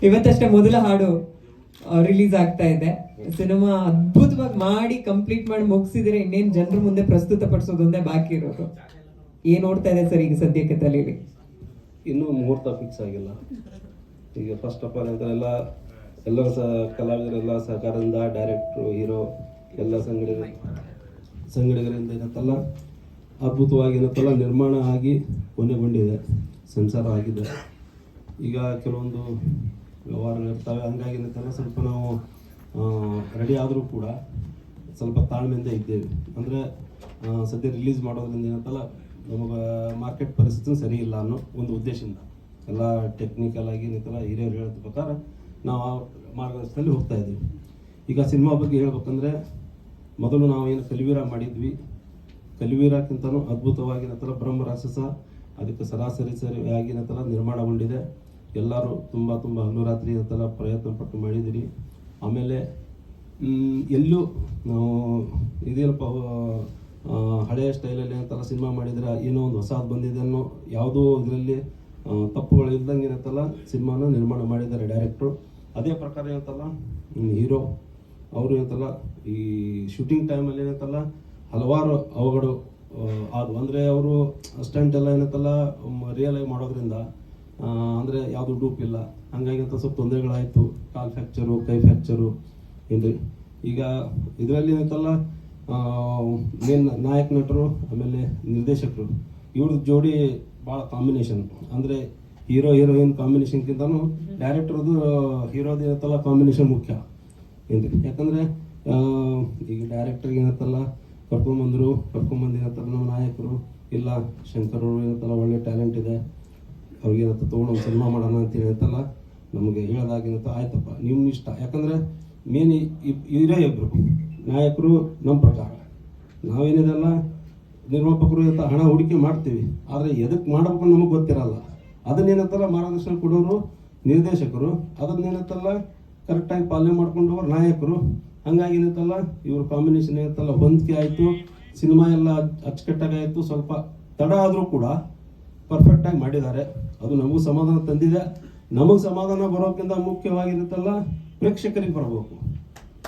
ಇವತ್ತಷ್ಟೇ ಮೊದಲ ಹಾಡು ರಿಲೀಸ್ ಆಗ್ತಾ ಇದೆ. ಸಿನಿಮಾ ಅದ್ಭುತವಾಗಿ ಮಾಡಿ ಕಂಪ್ಲೀಟ್ ಮಾಡಿ ಮುಗಿಸಿದ್ರೆ ಇನ್ನೇನು ಜನರ ಮುಂದೆ ಪ್ರಸ್ತುತ ಪಡಿಸೋದೊಂದೇ ಬಾಕಿ ಇರೋದು. ಏನ್ ನೋಡ್ತಾ ಇದೆ ಸರ್ ಈಗ ಸದ್ಯಕ್ಕೆ ತಲೆಯಲ್ಲಿ? ಇನ್ನೂ ಮುಹೂರ್ತ ಫಿಕ್ಸ್ ಆಗಿಲ್ಲ. ಈಗ ಫಸ್ಟ್ ಆಫ್ ಆಲ್ ಎಲ್ಲರೂ ಕಲಾವಿದರೆಲ್ಲ ಸಹಕಾರದಿಂದ, ಡೈರೆಕ್ಟ್ರು, ಹೀರೋ ಎಲ್ಲ ಸಂಗಡಿಗರಿಂದ ಏನಂತಲ್ಲ ಅದ್ಭುತವಾಗಿ ಏನಂತಲ್ಲ ನಿರ್ಮಾಣ ಆಗಿ ಕೊನೆಗೊಂಡಿದೆ, ಸಂಸಾರ ಆಗಿದೆ. ಈಗ ಕೆಲವೊಂದು ವ್ಯವಹಾರಗಳು ಇರ್ತವೆ, ಹಂಗಾಗಿ ಏನಂತಲ್ಲ ಸ್ವಲ್ಪ ನಾವು ರೆಡಿ ಆದರೂ ಕೂಡ ಸ್ವಲ್ಪ ತಾಳ್ಮೆಯಿಂದ ಇದ್ದೇವೆ. ಅಂದರೆ ಸದ್ಯ ರಿಲೀಸ್ ಮಾಡೋದ್ರಿಂದ ಏನಂತಲ್ಲ ನಮಗೆ ಮಾರ್ಕೆಟ್ ಪರಿಸ್ಥಿತಿ ಸರಿ ಇಲ್ಲ ಅನ್ನೋ ಒಂದು ಉದ್ದೇಶದಿಂದ ಎಲ್ಲ ಟೆಕ್ನಿಕಲ್ ಆಗಿ ಏನಂತಲ್ಲ ಹಿರಿಯರು ಹೇಳಿದ ಪ್ರಕಾರ ನಾವು ಆ ಮಾರ್ಗದರ್ಶನದಲ್ಲಿ ಹೋಗ್ತಾ ಇದ್ದೀವಿ. ಈಗ ಸಿನಿಮಾ ಬಗ್ಗೆ ಹೇಳ್ಬೇಕಂದ್ರೆ ಮೊದಲು ನಾವು ಏನು ಕಲಿವೀರ ಮಾಡಿದ್ವಿ, ಕಲಿವೀರಕ್ಕಿಂತಲೂ ಅದ್ಭುತವಾಗಿ ಏನಂತಲ್ಲ ಬ್ರಹ್ಮ ರಾಕ್ಷಸ ಅದಕ್ಕೆ ಸರಿಯಾಗಿ ಏನಂತಲ್ಲ ನಿರ್ಮಾಣಗೊಂಡಿದೆ. ಎಲ್ಲರೂ ತುಂಬ ಹಗಲು ರಾತ್ರಿ ಏನಂತಲ್ಲ ಪ್ರಯತ್ನ ಪಟ್ಟು ಮಾಡಿದಿರಿ. ಆಮೇಲೆ ಎಲ್ಲೂ ನಾವು ಇದೇನಪ್ಪ ಹಳೆಯ ಸ್ಟೈಲಲ್ಲಿ ಏನಂತಲ್ಲ ಸಿನಿಮಾ ಮಾಡಿದ್ರೆ ಏನೋ ಒಂದು ಹೊಸದು ಬಂದಿದೆ ಅನ್ನೋ ಯಾವುದೋ ಇದರಲ್ಲಿ ತಪ್ಪುಗಳು ಇದ್ದಂಗೆ ಏನಂತಲ್ಲ ಸಿನಿಮಾನ ನಿರ್ಮಾಣ ಮಾಡಿದ್ದಾರೆ ಡೈರೆಕ್ಟ್ರು. ಅದೇ ಪ್ರಕಾರ ಏನಂತಲ್ಲ ಹೀರೋ ಅವರು ಏನಂತಲ್ಲ ಈ ಶೂಟಿಂಗ್ ಟೈಮಲ್ಲಿ ಏನಂತಲ್ಲ ಹಲವಾರು ಅವಘಡು ಅದು ಅಂದರೆ ಅವರು ಸ್ಟಂಟ್ ಎಲ್ಲ ಏನಂತಲ್ಲ ರಿಯಲ್ ಆಗಿ ಮಾಡೋದ್ರಿಂದ ಅಂದರೆ ಯಾವುದು ಡೂಪ್ ಇಲ್ಲ, ಹಂಗಾಗಿ ಅಂತ ಸ್ವಲ್ಪ ತೊಂದರೆಗಳಾಯಿತು. ಕಾಲು ಫ್ರ್ಯಾಕ್ಚರು, ಕೈ ಫ್ರ್ಯಾಕ್ಚರು ಏನ್ರಿ. ಈಗ ಇದರಲ್ಲಿ ಏನಂತಲ್ಲ ಮೇನ್ ನಾಯಕ ನಟರು ಆಮೇಲೆ ನಿರ್ದೇಶಕರು ಇವ್ರ ಜೋಡಿ ಭಾಳ ಕಾಂಬಿನೇಷನ್, ಅಂದರೆ ಹೀರೋಯಿನ್ ಕಾಂಬಿನೇಷನ್ಗಿಂತನೂ ಡೈರೆಕ್ಟರ್ದು ಹೀರೋದು ಏನಂತಲ್ಲ ಕಾಂಬಿನೇಷನ್ ಮುಖ್ಯ ಏನ್ರಿ. ಯಾಕಂದರೆ ಈಗ ಡೈರೆಕ್ಟರ್ಗೆ ಏನಂತಲ್ಲ ಕರ್ಕೊಂಬಂದು ಏನಂತಲ್ಲ ನಮ್ಮ ನಾಯಕರು ಇಲ್ಲ ಶಂಕರ್ ಅವರು ಏನಂತಲ್ಲ ಒಳ್ಳೆ ಟ್ಯಾಲೆಂಟ್ ಇದೆ, ಅವ್ರಿಗೆ ಏನಂತ ತೊಗೊಂಡು ಒಂದು ಸಿನಿಮಾ ಮಾಡೋಣ ಅಂತೇಳಿ ಏನಂತಲ್ಲ ನಮಗೆ ಹೇಳಿದಾಗ ಏನಂತ ಆಯ್ತಪ್ಪ ನಿಮ್ಮ ಇಷ್ಟ. ಯಾಕಂದರೆ ಮೇನ್ ಇವರೇ ಇಬ್ಬರು ನಾಯಕರು. ನಮ್ಮ ಪ್ರಕಾರ ನಾವೇನಿದೆಲ್ಲ ನಿರ್ಮಾಪಕರು ಅಂತ ಹಣ ಹೂಡಿಕೆ ಮಾಡ್ತೀವಿ, ಆದರೆ ಎದಕ್ಕೆ ಮಾಡಬೇಕು ನಮಗೆ ಗೊತ್ತಿರಲ್ಲ. ಅದನ್ನೇನಂತಲ್ಲ ಮಾರ್ಗದರ್ಶನ ಕೊಡೋರು ನಿರ್ದೇಶಕರು, ಅದನ್ನೇನಂತಲ್ಲ ಕರೆಕ್ಟಾಗಿ ಪಾಲನೆ ಮಾಡ್ಕೊಂಡು ಹೋಗೋರು ನಾಯಕರು. ಹಂಗಾಗಿ ಏನಂತಲ್ಲ ಇವ್ರ ಕಾಂಬಿನೇಷನ್ ಏನಂತಲ್ಲ ಹೊಂದಿಕೆ ಆಯಿತು, ಸಿನಿಮಾ ಎಲ್ಲ ಅಚ್ಚುಕಟ್ಟಾಗಿ ಆಯಿತು. ಸ್ವಲ್ಪ ತಡ ಆದರೂ ಕೂಡ ಪರ್ಫೆಕ್ಟಾಗಿ ಮಾಡಿದ್ದಾರೆ, ಅದು ನಮಗೂ ಸಮಾಧಾನ ತಂದಿದೆ. ನಮಗೆ ಸಮಾಧಾನ ಬರೋಕ್ಕಿಂತ ಮುಖ್ಯವಾಗಿರುತ್ತಲ್ಲ ಪ್ರೇಕ್ಷಕರಿಗೆ ಬರಬೇಕು.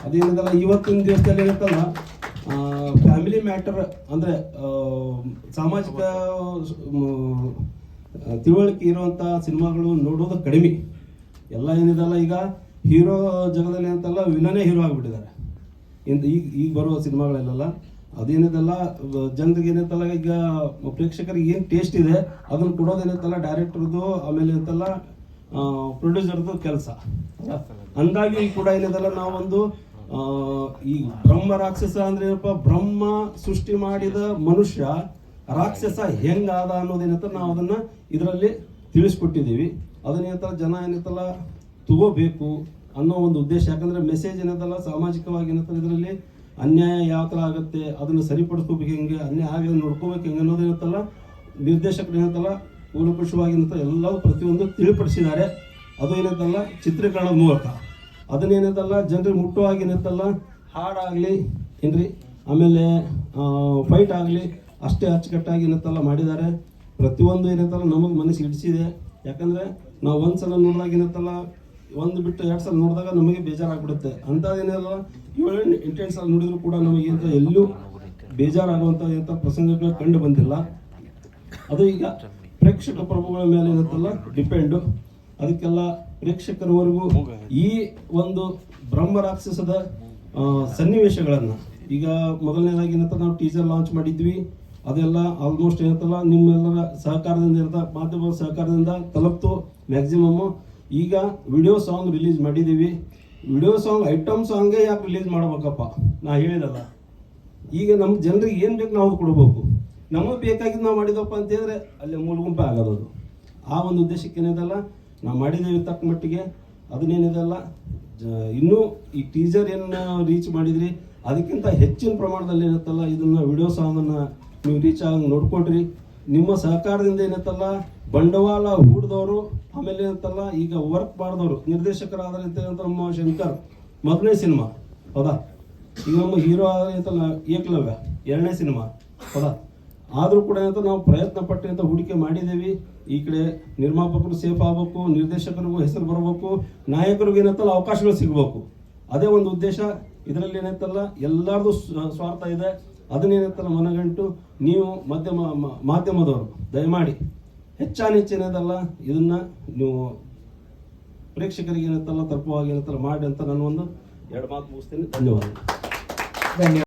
ಅದೇನಿದಲ್ಲ ಇವತ್ತಿನ ದಿವಸದಲ್ಲಿ ಏನಂತಲ್ಲ ಫ್ಯಾಮಿಲಿ ಮ್ಯಾಟರ್ ಅಂದರೆ ಸಾಮಾಜಿಕ ತಿಳುವಳಿಕೆ ಇರುವಂಥ ಸಿನಿಮಾಗಳು ನೋಡೋದು ಕಡಿಮೆ. ಎಲ್ಲ ಏನಿದಲ್ಲ ಈಗ ಹೀರೋ ಜಗದಲ್ಲಿ ಅಂತಲ್ಲ ವಿಲನೇ ಹೀರೋ ಆಗಿಬಿಟ್ಟಿದ್ದಾರೆ ಈಗ ಬರುವ ಸಿನಿಮಾಗಳೆಲ್ಲ. ಅದೇನಿದೆಲ್ಲ ಜನರಿಗೆ ಏನಂತಲ್ಲ ಈಗ ಪ್ರೇಕ್ಷಕರಿಗೆ ಏನು ಟೇಸ್ಟ್ ಇದೆ ಅದನ್ನು ಕೊಡೋದೇನಂತಲ್ಲ ಡೈರೆಕ್ಟರ್ದು ಆಮೇಲೆ ಅಂತಲ್ಲ ಪ್ರೊಡ್ಯೂಸರ್ದು ಕೆಲಸ. ಹಂಗಾಗಿ ಕೂಡ ಏನಿದಲ್ಲ ನಾವೊಂದು ಈ ಬ್ರಹ್ಮ ರಾಕ್ಷಸ ಅಂದ್ರೆ ಏನಪ್ಪ, ಬ್ರಹ್ಮ ಸೃಷ್ಟಿ ಮಾಡಿದ ಮನುಷ್ಯ ರಾಕ್ಷಸ ಹೆಂಗಾದ ಅನ್ನೋದೇನಂತ ನಾವು ಅದನ್ನ ಇದರಲ್ಲಿ ತಿಳಿಸ್ಕೊಟ್ಟಿದ್ದೀವಿ. ಅದನ್ನೇನಂತ ಜನ ಏನಂತಲ್ಲ ತಗೋಬೇಕು ಅನ್ನೋ ಒಂದು ಉದ್ದೇಶ. ಯಾಕಂದ್ರೆ ಮೆಸೇಜ್ ಏನಂತಲ್ಲ ಸಾಮಾಜಿಕವಾಗಿ ಏನಂತ ಇದರಲ್ಲಿ ಅನ್ಯಾಯ ಯಾವ ಥರ ಆಗುತ್ತೆ ಅದನ್ನು ಸರಿಪಡಿಸ್ಕೋಬೇಕು ಹೆಂಗೆ, ಅನ್ಯಾಯ ಆಗಲಿ ನೋಡ್ಕೋಬೇಕು ಹೆಂಗೆ ಅನ್ನೋದೇನಂತಲ್ಲ ನಿರ್ದೇಶಕರು ಏನಂತಲ್ಲ ಕೂಲಂಕುಷವಾಗಿ ಎಲ್ಲವೂ ಪ್ರತಿಯೊಂದು ತಿಳಿಪಡಿಸಿದ್ದಾರೆ. ಅದು ಏನಂತಲ್ಲ ಚಿತ್ರೀಕರಣದ ಮೂಲಕ ಅದನ್ನೇನಂತಲ್ಲ ಜನರಿಗೆ ಮುಟ್ಟುವಾಗಿ ಏನಂತಲ್ಲ ಹಾಡಾಗಲಿ ಏನ್ರಿ ಆಮೇಲೆ ಫೈಟ್ ಆಗಲಿ ಅಷ್ಟೇ ಅಚ್ಚುಕಟ್ಟಾಗಿ ಏನಂತಲ್ಲ ಮಾಡಿದ್ದಾರೆ. ಪ್ರತಿಯೊಂದು ಏನಂತಲ್ಲ ನಮಗೆ ಮನಸ್ಸಿಗೆ ಹಿಡಿಸಿದೆ. ಯಾಕಂದರೆ ನಾವು ಒಂದು ಸಲ ನೋಡಿದಾಗ ಏನಂತಲ್ಲ ಒಂದು ಬಿಟ್ಟು 2 ಸಲ ನೋಡಿದಾಗ ನಮಗೆ ಬೇಜಾರಾಗ್ಬಿಡುತ್ತೆ. ಅಂಥದ್ದೇನೆಲ್ಲ 7-8 ಸಲ ನೋಡಿದ್ರು ಕೂಡ ನಮಗೆ ಎಲ್ಲೂ ಬೇಜಾರಾಗುವಂಥ ಪ್ರಸಂಗಗಳು ಕಂಡು ಬಂದಿಲ್ಲ. ಅದು ಈಗ ಪ್ರೇಕ್ಷಕ ಪ್ರಭುಗಳ ಮೇಲೆ ಏನಂತಲ್ಲ ಡಿಪೆಂಡು. ಅದಕ್ಕೆಲ್ಲ ಪ್ರೇಕ್ಷಕರವರೆಗೂ ಈ ಒಂದು ಬ್ರಹ್ಮ ರಾಕ್ಷಸದ ಸನ್ನಿವೇಶಗಳನ್ನು ಈಗ ಮೊದಲನೇದಾಗಿ ಏನಂತ ನಾವು ಟೀಸರ್ ಲಾಂಚ್ ಮಾಡಿದ್ವಿ. ಅದೆಲ್ಲ ಆಲ್ಮೋಸ್ಟ್ ಏನಂತಲ್ಲ ನಿಮ್ಮೆಲ್ಲರ ಸಹಕಾರದಿಂದ ಮಾಧ್ಯಮದ ಸಹಕಾರದಿಂದ ತಲುಪ್ತು ಮ್ಯಾಕ್ಸಿಮಮ್. ಈಗ ವಿಡಿಯೋ ಸಾಂಗ್ ರಿಲೀಸ್ ಮಾಡಿದ್ದೀವಿ. ವಿಡಿಯೋ ಸಾಂಗ್ ಐಟಮ್ ಸಾಂಗೇ ಯಾಕೆ ರಿಲೀಸ್ ಮಾಡ್ಬೇಕಪ್ಪ, ನಾ ಹೇಳಿದಲ್ಲ. ಈಗ ನಮ್ಮ ಜನರಿಗೆ ಏನು ಬೇಕು ನಾವು ಕೊಡಬೇಕು, ನಮಗೆ ಬೇಕಾಗಿದ್ದು ನಾವು ಮಾಡಿದಪ್ಪ ಅಂತ ಹೇಳಿದ್ರೆ ಅಲ್ಲಿ ಮೂಲ ಗುಂಪೆ ಆಗೋದು. ಆ ಒಂದು ಉದ್ದೇಶಕ್ಕೆ ಏನಿದೆಲ್ಲ ನಾವು ಮಾಡಿದ್ದೇವೆ ತಕ್ಕ ಮಟ್ಟಿಗೆ. ಅದನ್ನೇನಿದೆಲ್ಲ ಇನ್ನೂ ಈ ಟೀಸರ್ ಏನು ರೀಚ್ ಮಾಡಿದ್ರಿ ಅದಕ್ಕಿಂತ ಹೆಚ್ಚಿನ ಪ್ರಮಾಣದಲ್ಲಿ ಏನತ್ತಲ್ಲ ಇದನ್ನು ವಿಡಿಯೋ ಸಾಂಗನ್ನು ನೀವು ರೀಚ್ ಆಗಿ ನೋಡ್ಕೊಡ್ರಿ. ನಿಮ್ಮ ಸಹಕಾರದಿಂದ ಏನತ್ತಲ್ಲ ಬಂಡವಾಳ ಹೂಡಿದವರು ಆಮೇಲೆ ಏನಂತಲ್ಲ ಈಗ ವರ್ಕ್ ಮಾಡಿದವರು ನಿರ್ದೇಶಕರಾದಂಥ ನಮ್ಮ ಶಂಕರ್ ಮೊದಲನೇ ಸಿನಿಮಾ ಹೌದಾ, ಈಗ ನಮ್ಮ ಹೀರೋ ಆದಂತಲ್ಲ ಏಕಲವ್ಯ 2ನೇ ಸಿನಿಮಾ ಹೌದಾ, ಆದರೂ ಕೂಡ ಏನಂತ ನಾವು ಪ್ರಯತ್ನ ಪಟ್ಟು ಅಂತ ಹೂಡಿಕೆ ಮಾಡಿದ್ದೀವಿ. ಈ ಕಡೆ ನಿರ್ಮಾಪಕರು ಸೇಫ್ ಆಗಬೇಕು, ನಿರ್ದೇಶಕರಿಗೂ ಹೆಸರು ಬರಬೇಕು, ನಾಯಕರಿಗೂ ಏನಂತಲ್ಲ ಅವಕಾಶಗಳು ಸಿಗಬೇಕು. ಅದೇ ಒಂದು ಉದ್ದೇಶ. ಇದರಲ್ಲಿ ಏನಂತಲ್ಲ ಎಲ್ಲರದು ಸ್ವಾರ್ಥ ಇದೆ. ಅದನ್ನೇನಂತಲ್ಲ ಮನಗಂಟು ನೀವು ಮಾಧ್ಯಮದವರು ದಯಮಾಡಿ ಹೆಚ್ಚೇನದಲ್ಲ ಇದನ್ನ ನೀವು ಪ್ರೇಕ್ಷಕರಿಗೆ ಏನಂತಲ್ಲ ತಲುಪುವಾಗಿ ಏನಂತಲ್ಲ ಮಾಡಿ ಅಂತ ನಾನು ಒಂದು 2 ಮಾತು ಮುಗಿಸ್ತೀನಿ. ಧನ್ಯವಾದ. ಧನ್ಯವಾದ.